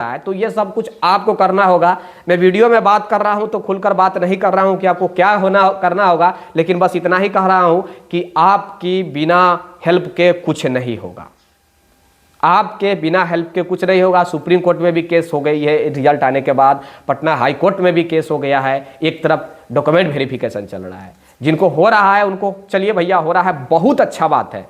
है। तो ये सब कुछ आपको करना होगा। मैं वीडियो में बात कर रहा हूं तो खुलकर बात नहीं कर रहा हूं कि आपको क्या करना होगा, लेकिन बस इतना ही कह रहा हूं कि आपकी बिना हेल्प के कुछ नहीं होगा। आपके बिना हेल्प के कुछ नहीं होगा। सुप्रीम कोर्ट में भी केस हो गई है रिजल्ट आने के बाद, पटना हाई कोर्ट में भी केस हो गया है। एक तरफ डॉक्यूमेंट वेरिफिकेशन चल रहा है। जिनको हो रहा है उनको चलिए भैया हो रहा है, बहुत अच्छा बात है।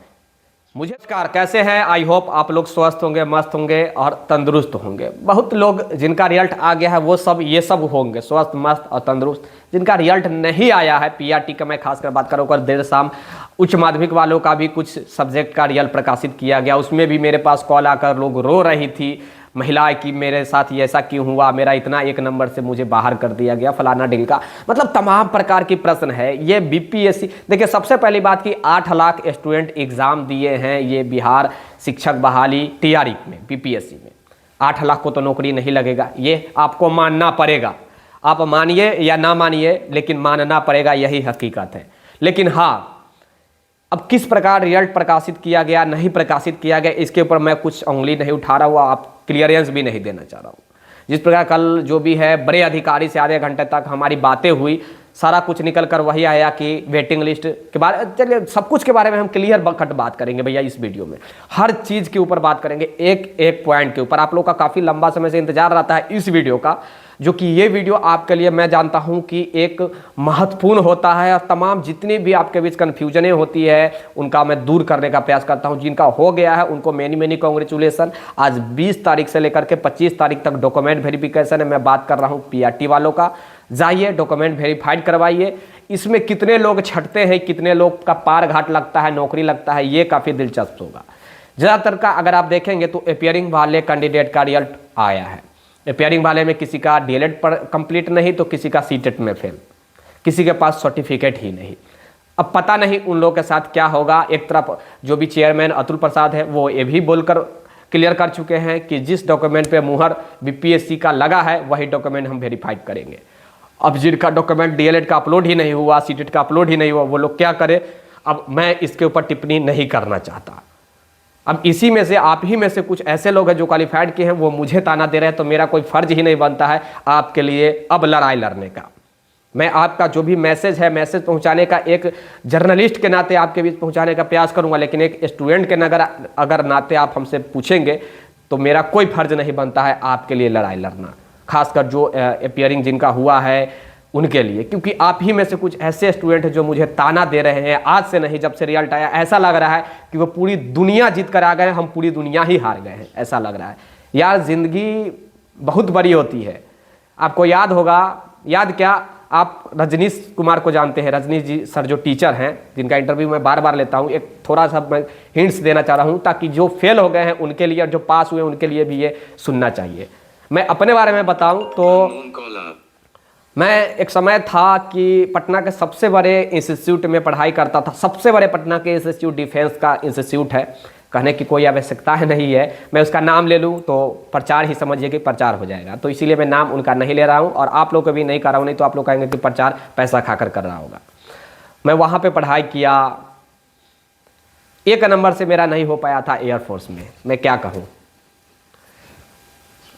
मुझे नमस्कार, कैसे हैं? आई होप आप लोग स्वस्थ होंगे, मस्त होंगे और तंदुरुस्त होंगे। बहुत लोग जिनका रिजल्ट आ गया है वो सब ये सब होंगे स्वस्थ, मस्त और तंदुरुस्त। जिनका रिजल्ट नहीं आया है, पीआरटी का मैं खासकर बात करूँ, देर शाम उच्च माध्यमिक वालों का भी कुछ सब्जेक्ट का रिजल्ट प्रकाशित किया गया। उसमें भी मेरे पास कॉल आकर लोग रो रही थी महिलाएं कि मेरे साथ ये ऐसा क्यों हुआ, मेरा इतना एक नंबर से मुझे बाहर कर दिया गया, फलाना ढिमका। मतलब तमाम प्रकार की प्रश्न है। ये बीपीएससी देखिए, सबसे पहली बात कि 8 लाख स्टूडेंट एग्जाम दिए हैं ये बिहार शिक्षक बहाली टीआरई में, बीपीएससी में। 8 लाख को तो नौकरी नहीं लगेगा, ये आपको मानना पड़ेगा। आप मानिए या ना मानिए, लेकिन मानना पड़ेगा, यही हकीकत है। लेकिन हाँ, अब किस प्रकार रिजल्ट प्रकाशित किया गया, नहीं प्रकाशित किया गया, इसके ऊपर मैं कुछ उंगली नहीं उठा रहा हूँ, आप क्लियरेंस भी नहीं देना चाह रहा हूँ। जिस प्रकार कल जो भी है बड़े अधिकारी से आधे घंटे तक हमारी बातें हुई, सारा कुछ निकल कर वही आया कि वेटिंग लिस्ट के बारे, चलिए सब कुछ के बारे में हम क्लियर कट बात करेंगे भैया इस वीडियो में। हर चीज़ के ऊपर बात करेंगे, एक एक पॉइंट के ऊपर। आप लोग का काफ़ी लंबा समय से इंतजार रहता है इस वीडियो का, जो कि ये वीडियो आपके लिए मैं जानता हूं कि एक महत्वपूर्ण होता है। और तमाम जितनी भी आपके बीच कन्फ्यूजनें होती है उनका मैं दूर करने का प्रयास करता हूं। जिनका हो गया है उनको मेनी मेनी कॉन्ग्रेचुलेसन। आज 20 तारीख से लेकर के 25 तारीख तक डॉक्यूमेंट वेरिफिकेशन है। मैं बात कर रहा हूं पीआरटी वालों का। जाइए डॉक्यूमेंट वेरीफाइड करवाइए। इसमें कितने लोग छटते हैं, कितने लोग का पार घाट लगता है, नौकरी लगता है, ये काफ़ी दिलचस्प होगा। ज़्यादातर का अगर आप देखेंगे तो अपियरिंग वाले कैंडिडेट का रिजल्ट आया है। अपियरिंग वाले में किसी का डीएलएड पर कंप्लीट नहीं तो किसी का सीटेट में फेल, किसी के पास सर्टिफिकेट ही नहीं। अब पता नहीं उन लोगों के साथ क्या होगा। एक तरफ जो भी चेयरमैन अतुल प्रसाद है वो ये भी बोलकर क्लियर कर चुके हैं कि जिस डॉक्यूमेंट पे मुहर बीपीएससी का लगा है वही डॉक्यूमेंट हम वेरीफाइड करेंगे। अब जिनका डॉक्यूमेंट डीएलएड का अपलोड ही नहीं हुआ, सीटेट का अपलोड ही नहीं हुआ, वो लोग क्या करें। अब मैं इसके ऊपर टिप्पणी नहीं करना चाहता। अब इसी में से आप ही में से कुछ ऐसे लोग हैं जो क्वालिफाइड के हैं, वो मुझे ताना दे रहे हैं, तो मेरा कोई फर्ज ही नहीं बनता है आपके लिए अब लड़ाई लड़ने का। मैं आपका जो भी मैसेज है, मैसेज पहुंचाने का एक जर्नलिस्ट के नाते आपके बीच पहुंचाने का प्रयास करूंगा। लेकिन एक स्टूडेंट के अगर नाते आप हमसे पूछेंगे तो मेरा कोई फर्ज नहीं बनता है आपके लिए लड़ाई लड़ना, खासकर जो अपियरिंग जिनका हुआ है उनके लिए। क्योंकि आप ही में से कुछ ऐसे स्टूडेंट हैं जो मुझे ताना दे रहे हैं, आज से नहीं जब से रिजल्ट आया ऐसा लग रहा है कि वो पूरी दुनिया जीत कर आ गए, हम पूरी दुनिया ही हार गए हैं, ऐसा लग रहा है। यार जिंदगी बहुत बड़ी होती है। आपको याद होगा, याद क्या, आप रजनीश कुमार को जानते हैं, रजनीश जी सर जो टीचर हैं, जिनका इंटरव्यू मैं बार बार लेता हूँ। एक थोड़ा सा मैं हिंट्स देना चाह रहा हूँ ताकि जो फेल हो गए हैं उनके लिए और जो पास हुए उनके लिए भी ये सुनना चाहिए। मैं अपने बारे में बताऊँ तो मैं एक समय था कि पटना के सबसे बड़े इंस्टीट्यूट में पढ़ाई करता था। सबसे बड़े पटना के इंस्टीट्यूट डिफेंस का इंस्टीट्यूट है, कहने की कोई आवश्यकता है नहीं है। मैं उसका नाम ले लूँ तो प्रचार ही समझिए कि प्रचार हो जाएगा, तो इसीलिए मैं नाम उनका नहीं ले रहा हूँ और आप लोग को भी नहीं कर रहा हूँ, नहीं तो आप लोग कहेंगे कि प्रचार पैसा खाकर कर रहा होगा। मैं वहाँ पर पढ़ाई किया। एक नंबर से मेरा नहीं हो पाया था एयरफोर्स में, मैं क्या कहूँ,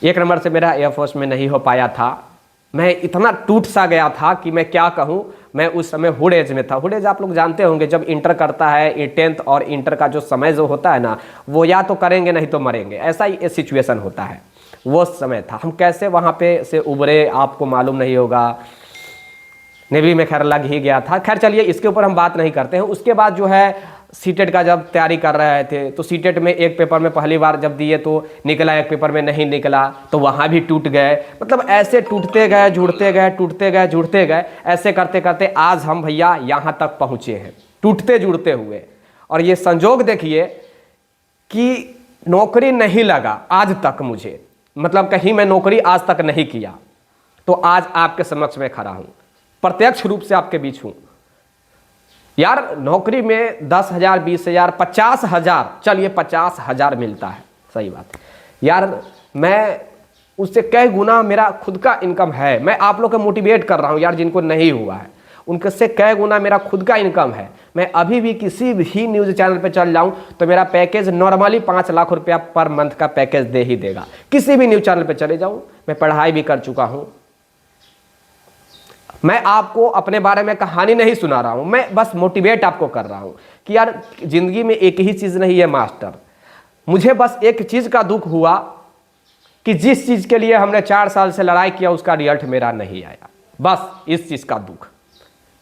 एक नंबर से मेरा एयरफोर्स में नहीं हो पाया था। मैं इतना टूट सा गया था कि मैं क्या कहूँ। मैं उस समय हुड एज में था। हुड एज आप लोग जानते होंगे, जब इंटर करता है, 10th और इंटर का जो समय जो होता है ना, वो या तो करेंगे नहीं तो मरेंगे, ऐसा ही सिचुएशन होता है। वो समय था। हम कैसे वहाँ पे से उभरे आपको मालूम नहीं होगा। नेवी में खैर लग ही गया था। खैर चलिए इसके ऊपर हम बात नहीं करते हैं। उसके बाद जो है सीटेट का जब तैयारी कर रहे थे तो सीटेट में एक पेपर में पहली बार जब दिए तो निकला, एक पेपर में नहीं निकला, तो वहाँ भी टूट गए। मतलब ऐसे टूटते गए, जुड़ते गए, टूटते गए, जुड़ते गए, ऐसे करते करते आज हम भैया यहाँ तक पहुँचे हैं, टूटते जुड़ते हुए। और ये संजोग देखिए कि नौकरी नहीं लगा आज तक मुझे, मतलब कहीं मैं नौकरी आज तक नहीं किया, तो आज आपके समक्ष में खड़ा हूँ, प्रत्यक्ष रूप से आपके बीच हूँ। यार नौकरी में 10,000, 20,000, 50,000, चलिए 50,000 मिलता है, सही बात है यार। मैं उससे कई गुना मेरा खुद का इनकम है। मैं आप लोग को मोटिवेट कर रहा हूँ यार, जिनको नहीं हुआ है उनके से कई गुना मेरा खुद का इनकम है। मैं अभी भी किसी भी न्यूज़ चैनल पे चल जाऊं तो मेरा पैकेज नॉर्मली 5 लाख रुपया पर मंथ का पैकेज दे ही देगा। किसी भी न्यूज़ चैनल पे चले जाऊं, मैं पढ़ाई भी कर चुका हूं। मैं आपको अपने बारे में कहानी नहीं सुना रहा हूं, मैं बस मोटिवेट आपको कर रहा हूं कि यार जिंदगी में एक ही चीज़ नहीं है मास्टर। मुझे बस एक चीज़ का दुख हुआ कि जिस चीज़ के लिए हमने 4 साल से लड़ाई किया उसका रिजल्ट मेरा नहीं आया, बस इस चीज़ का दुख।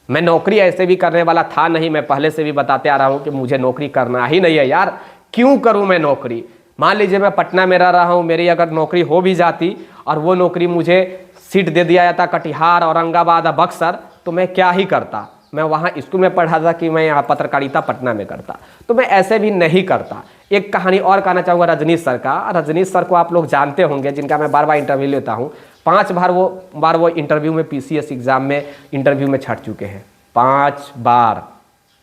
मैं नौकरी ऐसे भी करने वाला था नहीं, मैं पहले से भी बताते आ रहा हूँ कि मुझे नौकरी करना ही नहीं है यार, क्यों करूँ मैं नौकरी। मान लीजिए मैं पटना में रह रहा हूँ, मेरी अगर नौकरी हो भी जाती और वो नौकरी मुझे सीट दे दिया जाता कटिहार, औरंगाबाद, बक्सर, तो मैं क्या ही करता। मैं वहाँ स्कूल में पढ़ा था कि मैं यहाँ पत्रकारिता पटना में करता, तो मैं ऐसे भी नहीं करता। एक कहानी और कहना चाहूँगा रजनीश सर का। रजनीश सर को आप लोग जानते होंगे, जिनका मैं बार बार इंटरव्यू लेता हूँ। 5 बार वो इंटरव्यू में PCS एग्ज़ाम में इंटरव्यू में छट चुके हैं, 5 बार।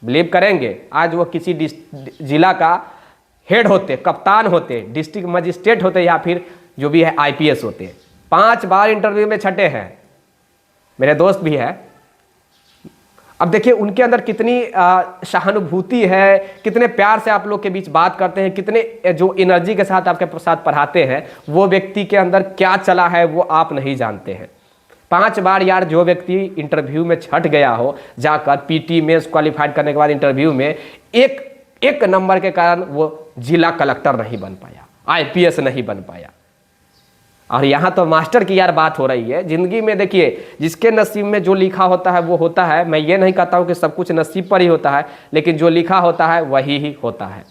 बिलीव करेंगे, आज वो किसी जिला का हेड होते, कप्तान होते, डिस्ट्रिक्ट मजिस्ट्रेट होते, या फिर जो भी है IPS होते। 5 बार इंटरव्यू में छटे हैं, मेरे दोस्त भी है। अब देखिए उनके अंदर कितनी सहानुभूति है, कितने प्यार से आप लोग के बीच बात करते हैं, कितने जो एनर्जी के साथ आपके साथ पढ़ाते हैं, वो व्यक्ति के अंदर क्या चला है वो आप नहीं जानते हैं। 5 बार यार जो व्यक्ति इंटरव्यू में छट गया हो, जाकर PT में क्वालिफाइड करने के बाद इंटरव्यू में एक नंबर के कारण वो जिला कलेक्टर नहीं बन पाया, IPS नहीं बन पाया। और यहाँ तो मास्टर की यार बात हो रही है। ज़िंदगी में देखिए जिसके नसीब में जो लिखा होता है वो होता है। मैं ये नहीं कहता हूँ कि सब कुछ नसीब पर ही होता है, लेकिन जो लिखा होता है वही ही होता है।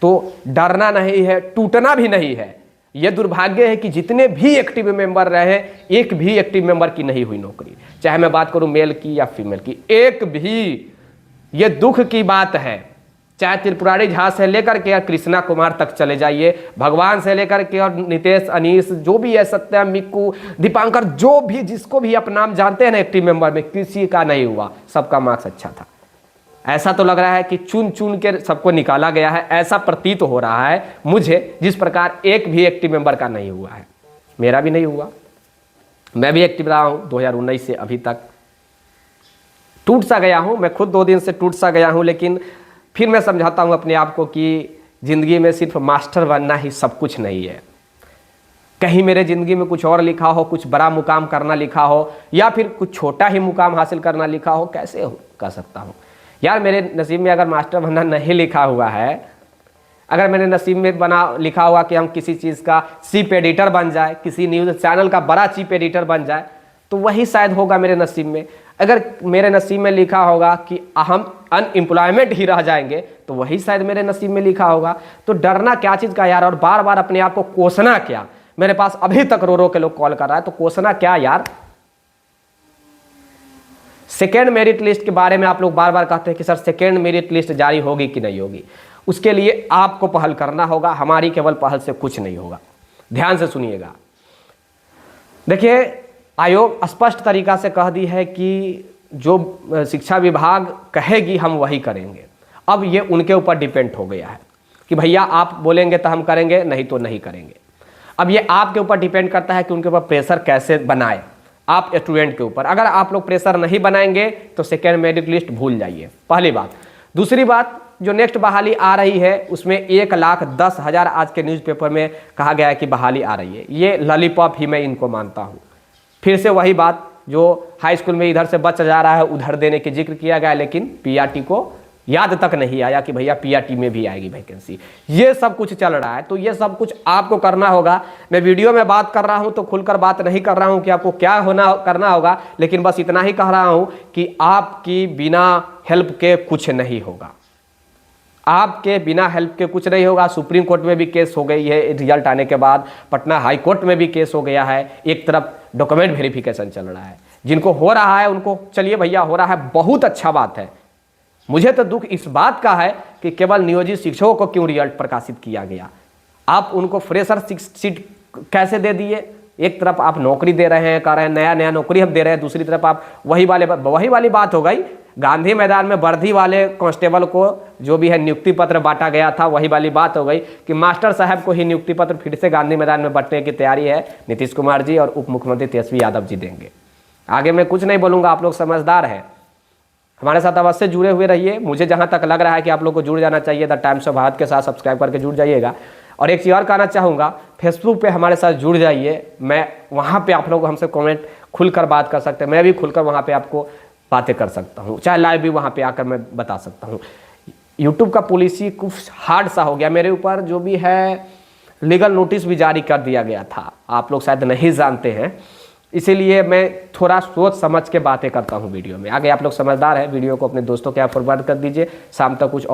तो डरना नहीं है, टूटना भी नहीं है। ये दुर्भाग्य है कि जितने भी एक्टिव मेंबर रहे, एक भी एक्टिव मेंबर की नहीं हुई नौकरी, चाहे मैं बात करूँ मेल की या फीमेल की, एक भी। ये दुख की बात है। चाहे त्रिपुरारी झा से लेकर के और कृष्णा कुमार तक चले जाइए, भगवान से लेकर के और नितेश, अनीश, जो भी है, सत्यम, मिक्कू, दीपांकर, जो भी जिसको भी आप नाम जानते हैं ना एक्टिव मेंबर में, किसी का नहीं हुआ। सबका मार्क्स अच्छा था। ऐसा तो लग रहा है कि चुन चुन के सबको निकाला गया है, ऐसा प्रतीत हो रहा है मुझे। जिस प्रकार एक भी एक्टिव मेंबर का नहीं हुआ है, मेरा भी नहीं हुआ। मैं भी एक्टिव रहा हूँ 2019 से अभी तक। टूट सा गया हूँ मैं खुद, 2 दिन से टूट सा गया हूँ, लेकिन फिर मैं समझाता हूँ अपने आप को कि ज़िंदगी में सिर्फ मास्टर बनना ही सब कुछ नहीं है। कहीं मेरे ज़िंदगी में कुछ और लिखा हो, कुछ बड़ा मुकाम करना लिखा हो, या फिर कुछ छोटा ही मुकाम हासिल करना लिखा हो, कैसे हो कर सकता हूँ यार। मेरे नसीब में अगर मास्टर बनना नहीं लिखा हुआ है, अगर मेरे नसीब में लिखा हुआ कि हम किसी चीज़ का चीफ एडिटर बन जाए, किसी न्यूज़ चैनल का बड़ा चीफ एडिटर बन जाए, तो वही शायद होगा मेरे नसीब में। अगर मेरे नसीब में लिखा होगा कि हम अनएम्प्लॉयमेंट ही रह जाएंगे, तो वही शायद मेरे नसीब में लिखा होगा। तो डरना क्या चीज़ का यार, और बार बार अपने आप को कोसना क्या। मेरे पास अभी तक रो रो के लोग कॉल कर रहा है, तो कोसना क्या यार। सेकेंड मेरिट लिस्ट के बारे में आप लोग बार बार कहते हैं कि सर सेकेंड मेरिट लिस्ट जारी होगी कि नहीं होगी। उसके लिए आपको पहल करना होगा, हमारी केवल पहल से कुछ नहीं होगा। ध्यान से सुनिएगा। देखिए आयोग स्पष्ट तरीका से कह दी है कि जो शिक्षा विभाग कहेगी हम वही करेंगे। अब ये उनके ऊपर डिपेंड हो गया है कि भैया आप बोलेंगे तो हम करेंगे, नहीं तो नहीं करेंगे। अब ये आपके ऊपर डिपेंड करता है कि उनके ऊपर प्रेशर कैसे बनाए, आप स्टूडेंट के ऊपर। अगर आप लोग प्रेशर नहीं बनाएंगे तो सेकेंड मेरिट लिस्ट भूल जाइए, पहली बात। दूसरी बात, जो नेक्स्ट बहाली आ रही है उसमें 1,10,000 आज के न्यूज़पेपर में कहा गया है कि बहाली आ रही है। ये लॉलीपॉप ही मैं इनको मानता हूँ। फिर से वही बात, जो हाई स्कूल में इधर से बच जा रहा है उधर देने के जिक्र किया गया, लेकिन PRT को याद तक नहीं आया कि भैया PRT में भी आएगी वैकेंसी। ये सब कुछ चल रहा है, तो ये सब कुछ आपको करना होगा। मैं वीडियो में बात कर रहा हूं तो खुलकर बात नहीं कर रहा हूं कि आपको क्या करना होगा, लेकिन बस इतना ही कह रहा हूं कि आपकी बिना हेल्प के कुछ नहीं होगा। आपके बिना हेल्प के कुछ नहीं होगा। सुप्रीम कोर्ट में भी केस हो गई है रिजल्ट आने के बाद, पटना हाई कोर्ट में भी केस हो गया है। एक तरफ डॉक्यूमेंट वेरिफिकेशन चल रहा है, जिनको हो रहा है उनको चलिए भैया हो रहा है, बहुत अच्छा बात है। मुझे तो दुख इस बात का है कि केवल नियोजित शिक्षकों को क्यों रिजल्ट प्रकाशित किया गया। आप उनको फ्रेशर सीट कैसे दे दिए। एक तरफ आप नौकरी दे रहे हैं, कह रहे हैं नया नया नौकरी हम दे रहे हैं, दूसरी तरफ आप वही वाली बात हो गई। गांधी मैदान में वर्दी वाले कांस्टेबल को जो भी है नियुक्ति पत्र बांटा गया था, वही वाली बात हो गई कि मास्टर साहब को ही नियुक्ति पत्र फिर से गांधी मैदान में बांटने की तैयारी है नीतीश कुमार जी और उप मुख्यमंत्री तेजस्वी यादव जी देंगे। आगे मैं कुछ नहीं बोलूँगा, आप लोग समझदार हैं। हमारे साथ अवश्य जुड़े हुए रहिए। मुझे जहाँ तक लग रहा है कि आप लोग को जुड़ जाना चाहिए, द टाइम्स ऑफ भारत के साथ सब्सक्राइब करके जुड़ जाइएगा। और एक चीज़ और कहना चाहूँगा, फेसबुक पे हमारे साथ जुड़ जाइए। मैं वहाँ पे आप लोग हमसे कमेंट खुलकर बात कर सकते हैं, मैं भी खुलकर वहाँ पे आपको बातें कर सकता हूँ, चाहे लाइव भी वहाँ पे आकर मैं बता सकता हूँ। यूट्यूब का पॉलिसी कुछ हार्ड सा हो गया मेरे ऊपर, जो भी है लीगल नोटिस भी जारी कर दिया गया था, आप लोग शायद नहीं जानते हैं, इसीलिए मैं थोड़ा सोच समझ के बातें करता हूँ वीडियो में। आगे आप लोग समझदार हैं, वीडियो को अपने दोस्तों के यहाँ फॉरवर्ड कर दीजिए। शाम तक कुछ